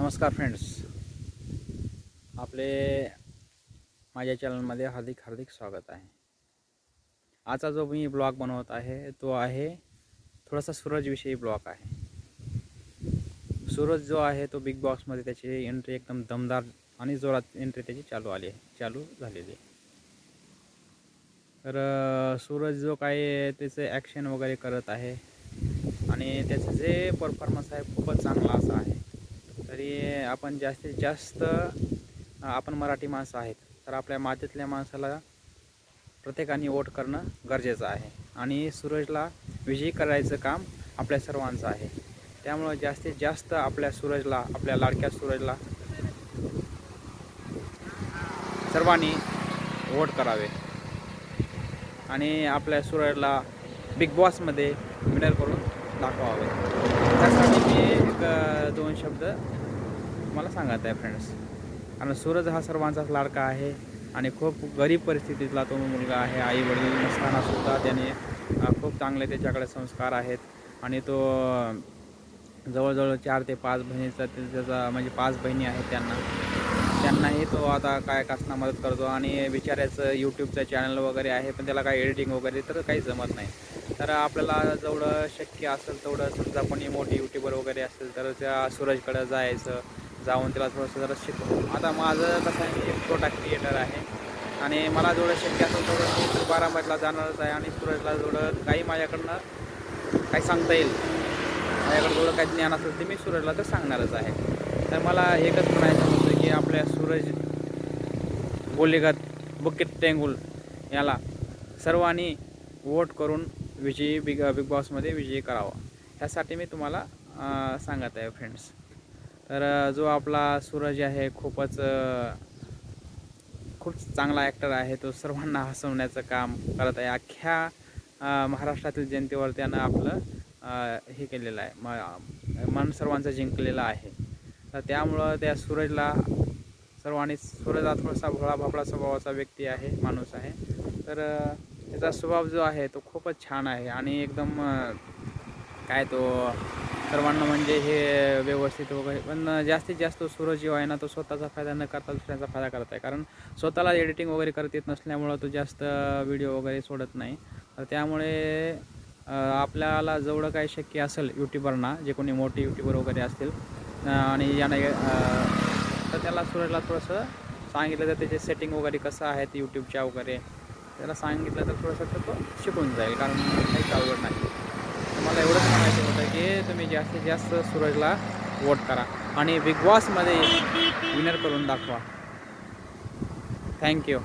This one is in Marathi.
नमस्कार फ्रेंड्स, आपले माझ्या चॅनलमध्ये हार्दिक हार्दिक स्वागत आहे। आजचा जो मी ब्लॉग बनवत आहे तो आहे थोडासा सूरजविषयी ब्लॉग आहे। सूरज जो आहे तो बिग बॉसमध्ये त्याची एंट्री एकदम दमदार आणि जोरात एंट्री त्याची चालू झालेली आहे। तर सूरज जो काही त्याचे ॲक्शन वगैरे करत आहे आणि त्याचं जे परफॉर्मन्स आहे खूपच चांगला असा आहे। तरी आपण जास्तीत जास्त आपण मराठी माणसं आहेत, तर आपल्या मातीतल्या माणसाला प्रत्येकाने वोट करणं गरजेचं आहे आणि सूरजला विजयी करायचं काम आपल्या सर्वांचं आहे। त्यामुळे जास्तीत जास्त आपल्या सूरजला, आपल्या लाडक्या सूरजला सर्वांनी वोट करावे आणि आपल्या सूरजला बिग बॉसमध्ये विनर करून दाखवावे। त्यासाठी मी एक दोन शब्द मला सांगत आहे फ्रेंड्स। कारण सूरज हा सर्वांचाच लाडका आहे आणि खूप गरीब परिस्थितीतला तो मुलगा आहे। आई वडील नसताना सुद्धा त्याने खूप चांगले त्याच्याकडे संस्कार आहेत आणि तो जवळजवळ 4 ते 5 बहिणीचा त्याचा म्हणजे 5 बहिणी आहेत त्यांनाही तो आता काय कसना मदत करतो आणि बिचाऱ्याचं यूट्यूबचं चॅनल वगैरे आहे, पण त्याला काय एडिटिंग वगैरे तर काही जमत नाही। तर आपल्याला जेवढं शक्य असेल तेवढं, समजा कोणी मोठी यूट्यूबर वगैरे असेल तर त्या सूरजकडे जाऊन त्याला थोडंसं जरा शिकवू। आता माझं कसं आहे, मी एक छोटा क्रिएटर आहे आणि मला जेवढं शक्य असेल तेवढं मी बारामतीला जाणारच आहे आणि सूरजला जेवढं काही माझ्याकडनं काही सांगता येईल, माझ्याकडे जेवढं काही ज्ञान असेल ते मी सूरजला तर सांगणारच आहे। तर मला एकच म्हणायचं होतं की आपल्या सूरज गोलीगत बुकित टेंगुल याला सर्वांनी वोट करून बिग बॉसमध्ये विजयी करावा, ह्यासाठी मी तुम्हाला सांगत आहे फ्रेंड्स। तर जो आपला सूरज आहे खूप चांगला ॲक्टर आहे। तो सर्वांना हसवण्याचं काम करत आहे। अख्ख्या महाराष्ट्रातील जनतेवर त्यानं आपलं हे केलेलं आहे, मन सर्वांचं जिंकलेलं आहे। तर त्यामुळं त्या सूरजला सूरज हा थोडासा भोळा भाबडा स्वभावाचा व्यक्ती आहे, माणूस आहे। तर त्याचा स्वभाव जो आहे तो खूपच छान आहे आणि एकदम काय तो सर्वांना म्हणजे हे व्यवस्थित वगैरे। पण जास्तीत जास्त सूरज जो आहे ना, तो स्वतःचा फायदा न करता दुसऱ्याचा फायदा करत आहे। कारण स्वतःला एडिटिंग वगैरे करता येत नसल्यामुळं तो जास्त व्हिडिओ वगैरे सोडत नाही। तर त्यामुळे आपल्याला जेवढं काही शक्य असेल यूट्यूबरना, जे कोणी मोठे यूट्यूबर वगैरे असतील आणि यानं तर त्याला सूरजला थोडंसं सांगितलं तर त्याचे सेटिंग वगैरे कसं आहे ते यूट्यूबच्या वगैरे त्याला सांगितलं तर थोडंसं तो शिकून जाईल, कारण काहीच अवघड नाही। मला एवढंच म्हणायचं होतं की तुम्ही जास्तीत जास्त सूरजला वोट करा आणि बिग बॉसमध्ये विनर करून दाखवा। थँक्यू।